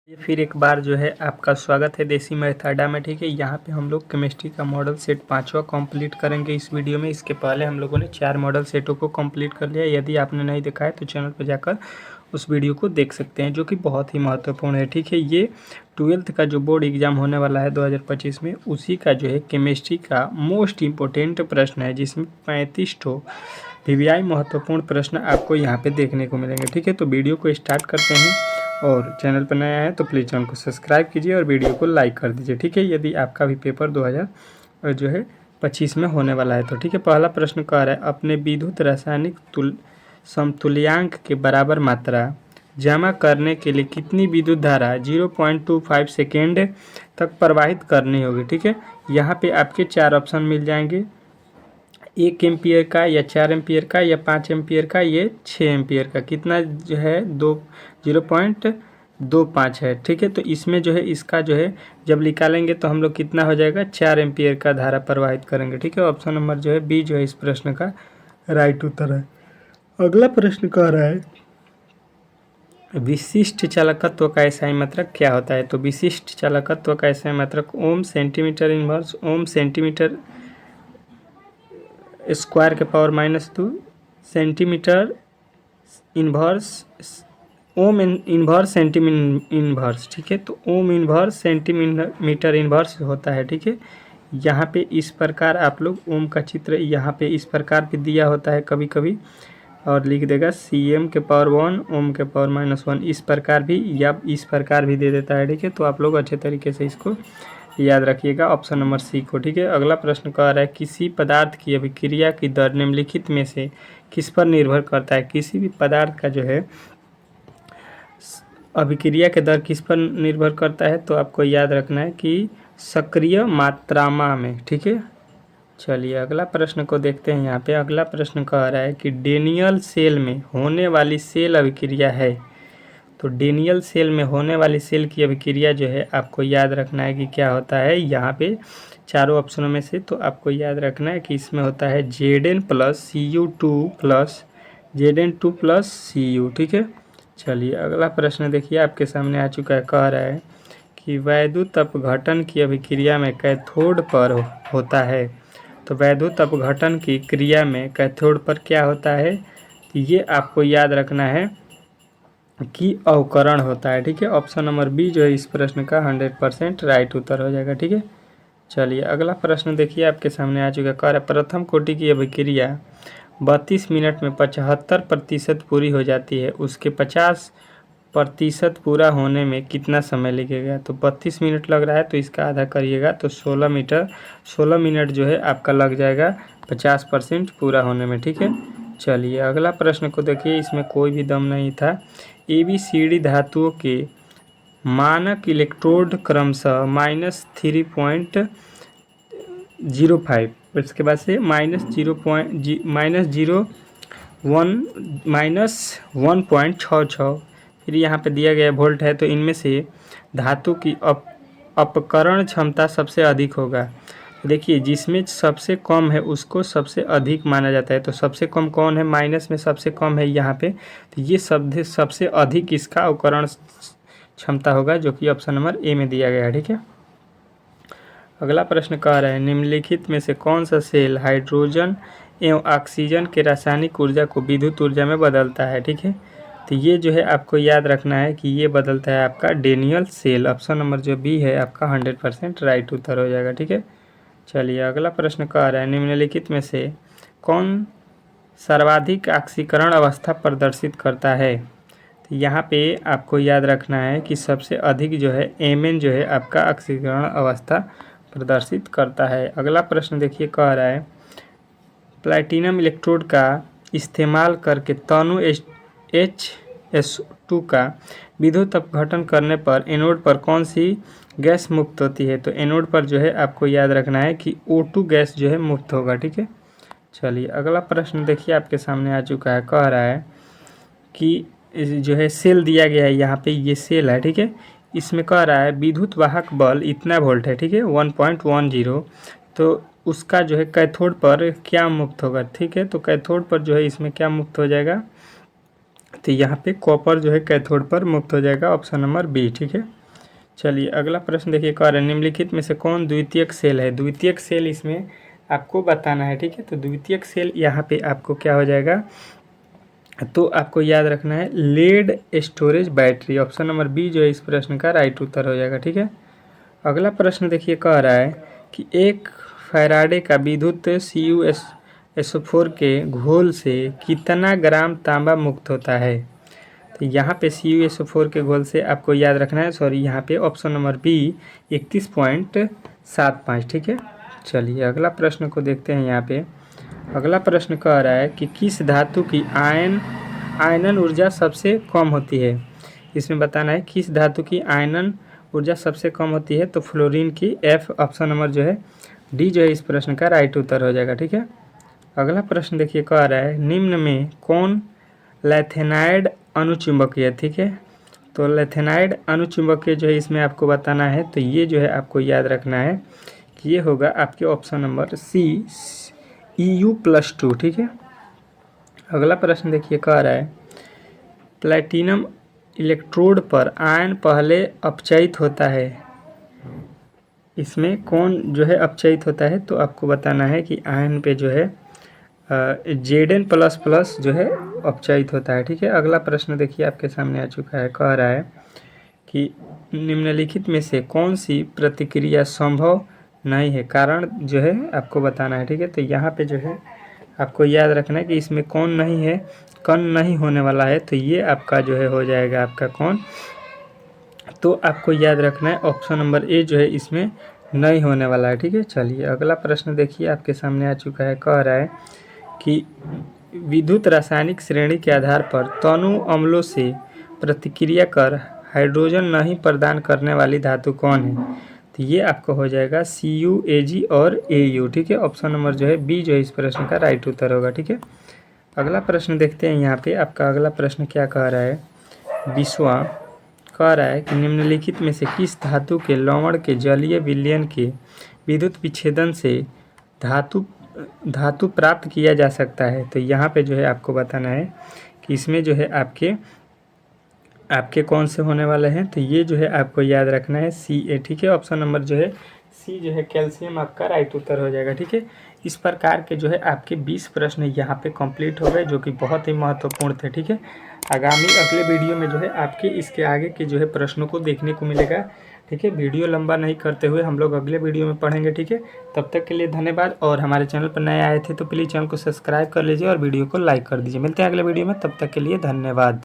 ये फिर एक बार जो है आपका स्वागत है देसी मैथ अड्डा में। ठीक है, यहाँ पे हम लोग केमिस्ट्री का मॉडल सेट 5वां कंप्लीट करेंगे इस वीडियो में। इसके पहले हम लोगों ने 4 मॉडल सेटों को कंप्लीट कर लिया। यदि आपने नहीं देखा है तो चैनल पर जाकर उस वीडियो को देख सकते हैं, जो कि बहुत ही महत्वपूर्ण है। ठीक है, ये 12th का जो बोर्ड एग्जाम होने वाला है 2025 में, उसी का जो है केमिस्ट्री का मोस्ट इम्पोर्टेंट प्रश्न है, जिसमें 35 वीवीआई महत्वपूर्ण प्रश्न आपको यहाँ पे देखने को मिलेंगे। ठीक है, तो वीडियो को स्टार्ट करते हैं, और चैनल पर नया है तो प्लीज़ चैनल को सब्सक्राइब कीजिए और वीडियो को लाइक कर दीजिए। ठीक है, यदि आपका भी पेपर 2025 में होने वाला है तो। ठीक है, पहला प्रश्न कह रहा है, अपने विद्युत रासायनिक समतुल्यांक के बराबर मात्रा जमा करने के लिए कितनी विद्युत धारा 0.25 सेकेंड तक प्रवाहित करनी होगी। ठीक है, यहाँ पे आपके 4 ऑप्शन मिल जाएंगे, 1 एम्पियर का, या 4 एम्पियर का, या 5 एम्पियर का, ये 6 एम्पियर का। कितना जो है 0.25 है। ठीक है, तो इसमें जो है इसका जो है जब निकालेंगे तो हम लोग कितना हो जाएगा, 4 एम्पियर का धारा प्रवाहित करेंगे। ठीक है, ऑप्शन नंबर जो है बी जो है इस प्रश्न का राइट उत्तर है। अगला प्रश्न कह रहा है, विशिष्ट चालकत्व का एसआई मात्रक क्या होता है। तो विशिष्ट चालकत्व का एसआई मात्रक ओम सेंटीमीटर इनवर्स, ओम सेंटीमीटर स्क्वायर के पावर -2, सेंटीमीटर इन्वर्स, ओम इन्वर्स सेंटीमीटर इन्वर्स। ठीक है, तो ओम इन्वर्स सेंटीमीटर इन्वर्स होता है। ठीक है, यहाँ पे इस प्रकार आप लोग ओम का चित्र यहाँ पे इस प्रकार भी दिया होता है कभी कभी, और लिख देगा Cm के पावर 1 ओम के पावर -1, इस प्रकार भी या इस प्रकार भी दे देता है। ठीक है, तो आप लोग अच्छे तरीके से इसको याद रखिएगा, ऑप्शन नंबर सी को। ठीक है, अगला प्रश्न कह रहा है, किसी पदार्थ की अभिक्रिया की दर निम्नलिखित में से किस पर निर्भर करता है। किसी भी पदार्थ का जो है अभिक्रिया के दर किस पर निर्भर करता है, तो आपको याद रखना है कि सक्रिय मात्रा में। ठीक है, चलिए अगला प्रश्न को देखते हैं। यहाँ पे अगला प्रश्न कह रहा है कि डेनियल सेल में होने वाली सेल अभिक्रिया है। तो डेनियल सेल में होने वाली सेल की अभिक्रिया जो है आपको याद रखना है कि क्या होता है। यहाँ पे चारों ऑप्शनों में से तो आपको याद रखना है कि इसमें होता है Zn + Cu2 + Zn2 + Cu। ठीक है, चलिए अगला प्रश्न देखिए आपके सामने आ चुका है। कह रहा है कि वैद्युत अपघटन की अभिक्रिया में कैथोड पर होता है। तो वैद्युत अपघटन की क्रिया में कैथोड पर क्या होता है, तो ये आपको याद रखना है कि अवकरण होता है। ठीक है, ऑप्शन नंबर बी जो है इस प्रश्न का 100% राइट उत्तर हो जाएगा। ठीक है, चलिए अगला प्रश्न देखिए आपके सामने आ चुका है। कह रहा है, प्रथम कोटि की अभिक्रिया 32 मिनट में 75% पूरी हो जाती है, उसके 50% पूरा होने में कितना समय लगेगा। तो 32 मिनट लग रहा है तो इसका आधा करिएगा तो 16 मिनट जो है आपका लग जाएगा 50% पूरा होने में। ठीक है, चलिए अगला प्रश्न को देखिए, इसमें कोई भी दम नहीं था। ABCD धातुओं के मानक इलेक्ट्रोड क्रमशः -3.05, इसके बाद से -1.66, फिर यहाँ पे दिया गया वोल्ट है। तो इनमें से धातु की अपकरण क्षमता सबसे अधिक होगा। देखिए, जिसमें सबसे कम है उसको सबसे अधिक माना जाता है। तो सबसे कम कौन है, माइनस में सबसे कम है यहाँ पे, तो ये सबसे अधिक इसका अवकरण क्षमता होगा, जो कि ऑप्शन नंबर ए में दिया गया है। ठीक है, अगला प्रश्न कह रहा है, निम्नलिखित में से कौन सा सेल हाइड्रोजन एवं ऑक्सीजन के रासायनिक ऊर्जा को विद्युत ऊर्जा में बदलता है। ठीक है, तो ये जो है आपको याद रखना है कि ये बदलता है आपका डेनियल सेल। ऑप्शन नंबर जो बी है आपका 100% राइट उत्तर हो जाएगा। ठीक है, चलिए अगला प्रश्न कह रहा है, निम्नलिखित में से कौन सर्वाधिक ऑक्सीकरण अवस्था प्रदर्शित करता है। तो यहाँ पे आपको याद रखना है कि सबसे अधिक जो है Mn जो है आपका ऑक्सीकरण अवस्था प्रदर्शित करता है। अगला प्रश्न देखिए, कह रहा है, प्लैटिनम इलेक्ट्रोड का इस्तेमाल करके तनु H2 का विद्युत अपघटन करने पर एनोड पर कौन सी गैस मुक्त होती है। तो एनोड पर जो है आपको याद रखना है कि O2 गैस जो है मुक्त होगा। ठीक है, चलिए अगला प्रश्न देखिए आपके सामने आ चुका है। कह रहा है कि जो है सेल दिया गया है, यहाँ पे ये सेल है। ठीक है, इसमें कह रहा है विद्युत वाहक बल इतना वोल्ट है। ठीक है, 1.10, तो उसका जो है कैथोड पर क्या मुक्त होगा। ठीक है, तो कैथोड पर जो है इसमें क्या मुक्त हो जाएगा, तो यहाँ पे कॉपर जो है कैथोड पर मुक्त हो जाएगा, ऑप्शन नंबर बी। ठीक है, चलिए अगला प्रश्न देखिए, कह रहे हैं निम्नलिखित में से कौन द्वितीयक सेल है। द्वितीयक सेल इसमें आपको बताना है, ठीक है। तो द्वितीयक सेल यहाँ पे आपको क्या हो जाएगा, तो आपको याद रखना है lead storage battery. Option number B जो है इस प्रश्न का राइट उत्तर हो जाएगा, ठीक है। अगला प्रश्न देखिए, कह रहा है कि एक फैराडे का विद्युत CuSO4 के घोल से कितना ग्राम तांबा मुक्त होता है। तो यहाँ पे CuSO4 के घोल से आपको याद रखना है, सॉरी यहाँ पे ऑप्शन नंबर बी 31.75, ठीक है। चलिए अगला प्रश्न को देखते हैं। यहाँ पे अगला प्रश्न कह रहा है कि किस धातु की आयनन ऊर्जा सबसे कम होती है। इसमें बताना है किस धातु की आयनन ऊर्जा सबसे कम होती है। तो फ्लोरीन की। F ऑप्शन नंबर जो है डी जो है इस प्रश्न का राइट उत्तर हो जाएगा, ठीक है। अगला प्रश्न देखिए, कह रहा है निम्न में कौन लैथेनाइड अनुचुंबकीय, ठीक है। तो लैथेनाइड अनुचुंबकीय जो है इसमें आपको बताना है, तो ये जो है आपको याद रखना है कि ये होगा आपके ऑप्शन नंबर सी Eu+2, ठीक है। अगला प्रश्न देखिए, कह रहा है प्लैटिनम इलेक्ट्रोड पर आयन पहले अपचयित होता है। इसमें कौन जो है अपचयित होता है, तो आपको बताना है कि आयन पे जो है Zn++ जो है अपचयित होता है, ठीक है। अगला प्रश्न देखिए आपके सामने आ चुका है, कह रहा है कि निम्नलिखित में से कौन सी प्रतिक्रिया संभव नहीं है, कारण जो है आपको बताना है, ठीक है। तो यहाँ पे जो है आपको याद रखना है कि इसमें कौन नहीं है, कण नहीं होने वाला है, तो ये आपका जो है हो जाएगा आपका कौन। तो आपको याद रखना है ऑप्शन नंबर ए जो है इसमें नहीं होने वाला है, ठीक है। चलिए अगला प्रश्न देखिए आपके सामने आ चुका है, कह रहा है कि विद्युत रासायनिक श्रेणी के आधार पर तनु अम्लों से प्रतिक्रिया कर हाइड्रोजन नहीं प्रदान करने वाली धातु कौन है। तो ये आपको हो जाएगा Cu, Ag और Au, ठीक है। ऑप्शन नंबर जो है बी जो है इस प्रश्न का राइट उत्तर होगा, ठीक है। अगला प्रश्न देखते हैं। यहाँ पे आपका अगला प्रश्न क्या कह रहा है, विश्वा कह रहा है कि निम्नलिखित में से किस धातु के लवण के जलीय विलयन के विद्युत विच्छेदन से धातु प्राप्त किया जा सकता है। तो यहाँ पे जो है आपको बताना है कि इसमें जो है आपके कौन से होने वाले हैं। तो ये जो है आपको याद रखना है Ca, ठीक है। ऑप्शन नंबर जो है सी जो है कैल्शियम आपका राइट उत्तर हो जाएगा, ठीक है। इस प्रकार के जो है आपके 20 प्रश्न यहाँ पे कंप्लीट हो गए, जो कि बहुत ही महत्वपूर्ण थे, ठीक है। आगामी अगले वीडियो में जो है आपके इसके आगे के जो है प्रश्नों को देखने को मिलेगा, ठीक है। वीडियो लंबा नहीं करते हुए हम लोग अगले वीडियो में पढ़ेंगे, ठीक है। तब तक के लिए धन्यवाद, और हमारे चैनल पर नए आए थे तो प्लीज़ चैनल को सब्सक्राइब कर लीजिए और वीडियो को लाइक कर दीजिए। मिलते हैं अगले वीडियो में, तब तक के लिए धन्यवाद।